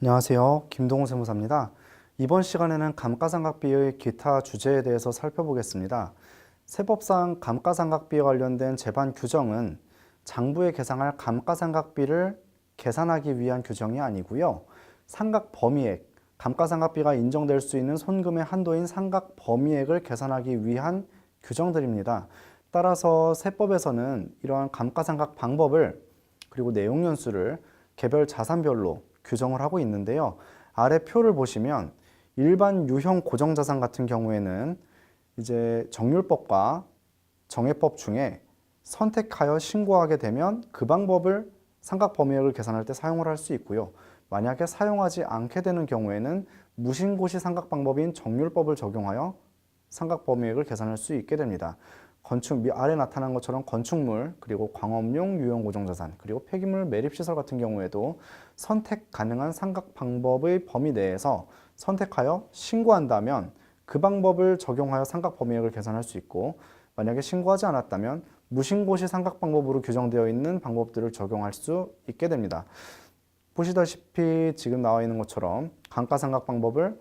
안녕하세요. 김동호 세무사입니다. 이번 시간에는 감가상각비의 기타 주제에 대해서 살펴보겠습니다. 세법상 감가상각비에 관련된 제반 규정은 장부에 계상할 감가상각비를 계산하기 위한 규정이 아니고요. 상각 범위액, 감가상각비가 인정될 수 있는 손금의 한도인 상각 범위액을 계산하기 위한 규정들입니다. 따라서 세법에서는 이러한 감가상각 방법을 그리고 내용연수를 개별 자산별로 규정을 하고 있는데요. 아래 표를 보시면 일반 유형 고정자산 같은 경우에는 이제 정률법과 정해법 중에 선택하여 신고하게 되면 그 방법을 상각 범위액을 계산할 때 사용을 할 수 있고요. 만약에 사용하지 않게 되는 경우에는 무신고시 상각 방법인 정률법을 적용하여 상각 범위액을 계산할 수 있게 됩니다. 아래 나타난 것처럼 건축물, 그리고 광업용 유형 고정자산, 그리고 폐기물 매립시설 같은 경우에도 선택 가능한 상각 방법의 범위 내에서 선택하여 신고한다면 그 방법을 적용하여 상각 범위액을 계산할 수 있고, 만약에 신고하지 않았다면 무신고시 상각 방법으로 규정되어 있는 방법들을 적용할 수 있게 됩니다. 보시다시피 지금 나와 있는 것처럼 감가상각 방법을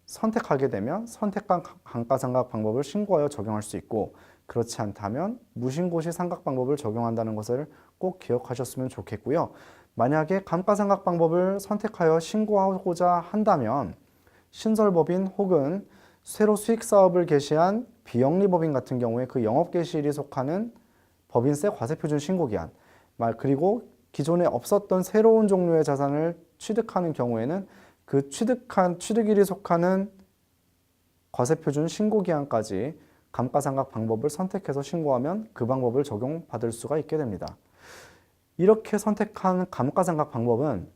선택하게 되면 선택한 감가상각 방법을 신고하여 적용할 수 있고, 그렇지 않다면 무신고시 상각 방법을 적용한다는 것을 꼭 기억하셨으면 좋겠고요. 만약에 감가상각 방법을 선택하여 신고하고자 한다면 신설법인 혹은 새로 수익사업을 개시한 비영리법인 같은 경우에 그 영업개시일이 속하는 법인세 과세표준 신고기한, 그리고 기존에 없었던 새로운 종류의 자산을 취득하는 경우에는 그 취득일이 속하는 과세표준 신고기한까지 감가상각 방법을 선택해서 신고하면 그 방법을 적용받을 수가 있게 됩니다. 이렇게 선택한 감가상각 방법은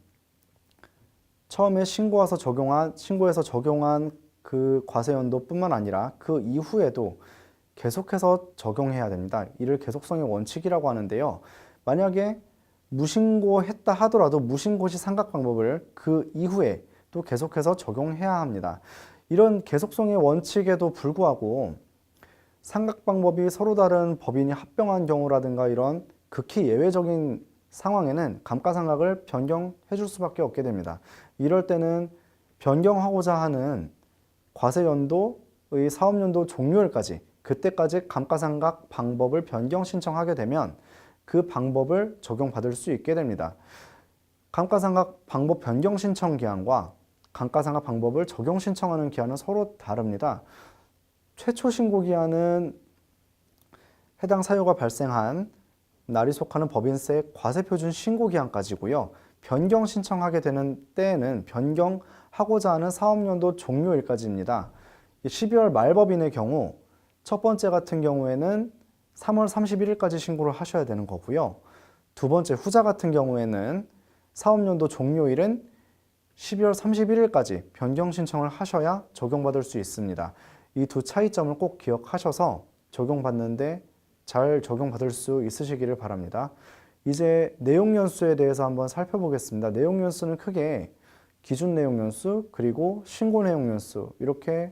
처음에 신고해서 적용한 그 과세연도뿐만 아니라 그 이후에도 계속해서 적용해야 됩니다. 이를 계속성의 원칙이라고 하는데요. 만약에 무신고했다 하더라도 무신고시 상각 방법을 그 이후에 또 계속해서 적용해야 합니다. 이런 계속성의 원칙에도 불구하고 상각 방법이 서로 다른 법인이 합병한 경우라든가 이런 극히 예외적인 상황에는 감가상각을 변경해 줄 수밖에 없게 됩니다. 이럴 때는 변경하고자 하는 과세연도의 사업연도 종료일까지, 그때까지 감가상각 방법을 변경 신청하게 되면 그 방법을 적용받을 수 있게 됩니다. 감가상각 방법 변경 신청 기한과 감가상각 방법을 적용 신청하는 기한은 서로 다릅니다. 최초 신고 기한은 해당 사유가 발생한 날이 속하는 법인세 과세표준 신고 기한까지고요. 변경 신청하게 되는 때에는 변경하고자 하는 사업연도 종료일까지입니다. 12월 말법인의 경우 첫 번째 같은 경우에는 3월 31일까지 신고를 하셔야 되는 거고요. 두 번째 후자 같은 경우에는 사업연도 종료일은 12월 31일까지 변경 신청을 하셔야 적용받을 수 있습니다. 이 두 차이점을 꼭 기억하셔서 적용받는데 잘 적용받을 수 있으시기를 바랍니다. 이제 내용연수에 대해서 한번 살펴보겠습니다. 내용연수는 크게 기준 내용연수 그리고 신고 내용연수 이렇게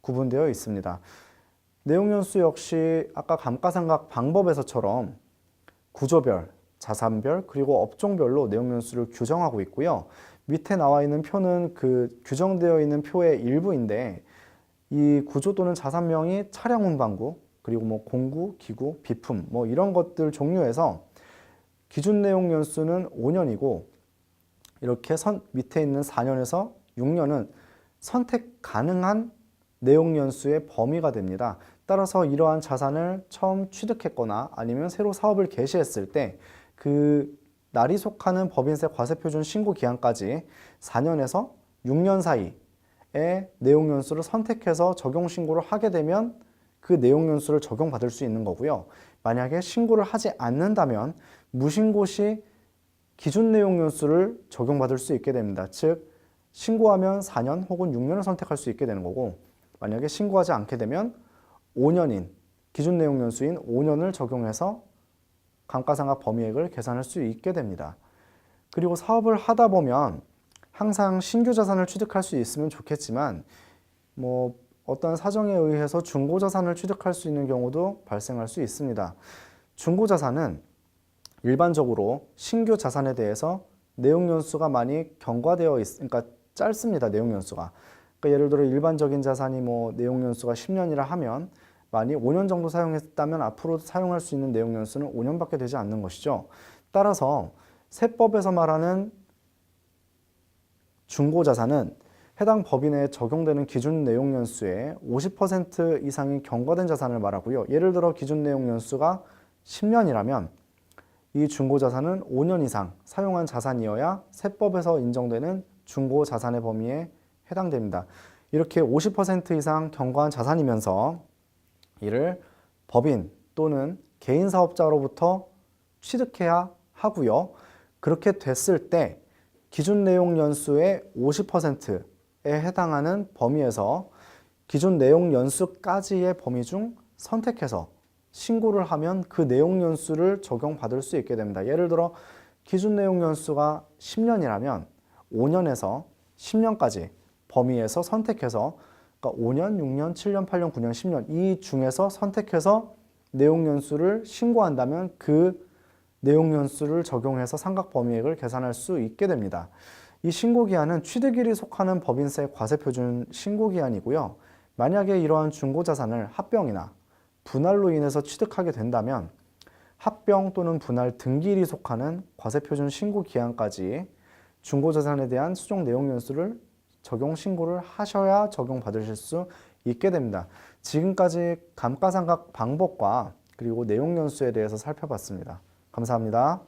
구분되어 있습니다. 내용연수 역시 아까 감가상각 방법에서처럼 구조별, 자산별 그리고 업종별로 내용연수를 규정하고 있고요. 밑에 나와 있는 표는 그 규정되어 있는 표의 일부인데 이 구조 또는 자산명이 차량 운반구, 그리고 공구, 기구, 비품 이런 것들 종류에서 기준 내용 연수는 5년이고 이렇게 밑에 있는 4년에서 6년은 선택 가능한 내용 연수의 범위가 됩니다. 따라서 이러한 자산을 처음 취득했거나 아니면 새로 사업을 개시했을 때 그 날이 속하는 법인세 과세표준 신고 기한까지 4년에서 6년 사이 내용 연수를 선택해서 적용 신고를 하게 되면 그 내용 연수를 적용받을 수 있는 거고요. 만약에 신고를 하지 않는다면 무신고 시 기준 내용 연수를 적용받을 수 있게 됩니다. 즉 신고하면 4년 혹은 6년을 선택할 수 있게 되는 거고, 만약에 신고하지 않게 되면 5년인 기준 내용 연수인 5년을 적용해서 감가상각 범위액을 계산할 수 있게 됩니다. 그리고 사업을 하다 보면 항상 신규 자산을 취득할 수 있으면 좋겠지만 어떤 사정에 의해서 중고 자산을 취득할 수 있는 경우도 발생할 수 있습니다. 중고 자산은 일반적으로 신규 자산에 대해서 내용 연수가 많이 그러니까 짧습니다. 내용 연수가. 그러니까 예를 들어 일반적인 자산이 뭐 내용 연수가 10년이라 하면 만약 5년 정도 사용했다면 앞으로 사용할 수 있는 내용 연수는 5년밖에 되지 않는 것이죠. 따라서 세법에서 말하는 중고자산은 해당 법인에 적용되는 기준 내용 연수의 50% 이상이 경과된 자산을 말하고요. 예를 들어 기준 내용 연수가 10년이라면 이 중고자산은 5년 이상 사용한 자산이어야 세법에서 인정되는 중고자산의 범위에 해당됩니다. 이렇게 50% 이상 경과한 자산이면서 이를 법인 또는 개인 사업자로부터 취득해야 하고요. 그렇게 됐을 때 기준 내용 연수의 50%에 해당하는 범위에서 기준 내용 연수까지의 범위 중 선택해서 신고를 하면 그 내용 연수를 적용받을 수 있게 됩니다. 예를 들어 기준 내용 연수가 10년이라면 5년에서 10년까지 범위에서 선택해서 그러니까 5년, 6년, 7년, 8년, 9년, 10년 이 중에서 선택해서 내용 연수를 신고한다면 그 내용 연수를 적용해서 상각 범위액을 계산할 수 있게 됩니다. 이 신고기한은 취득일이 속하는 법인세 과세표준 신고기한이고요. 만약에 이러한 중고자산을 합병이나 분할로 인해서 취득하게 된다면 합병 또는 분할 등기일이 속하는 과세표준 신고기한까지 중고자산에 대한 수정 내용 연수를 적용 신고를 하셔야 적용받으실 수 있게 됩니다. 지금까지 감가상각 방법과 그리고 내용 연수에 대해서 살펴봤습니다. 감사합니다.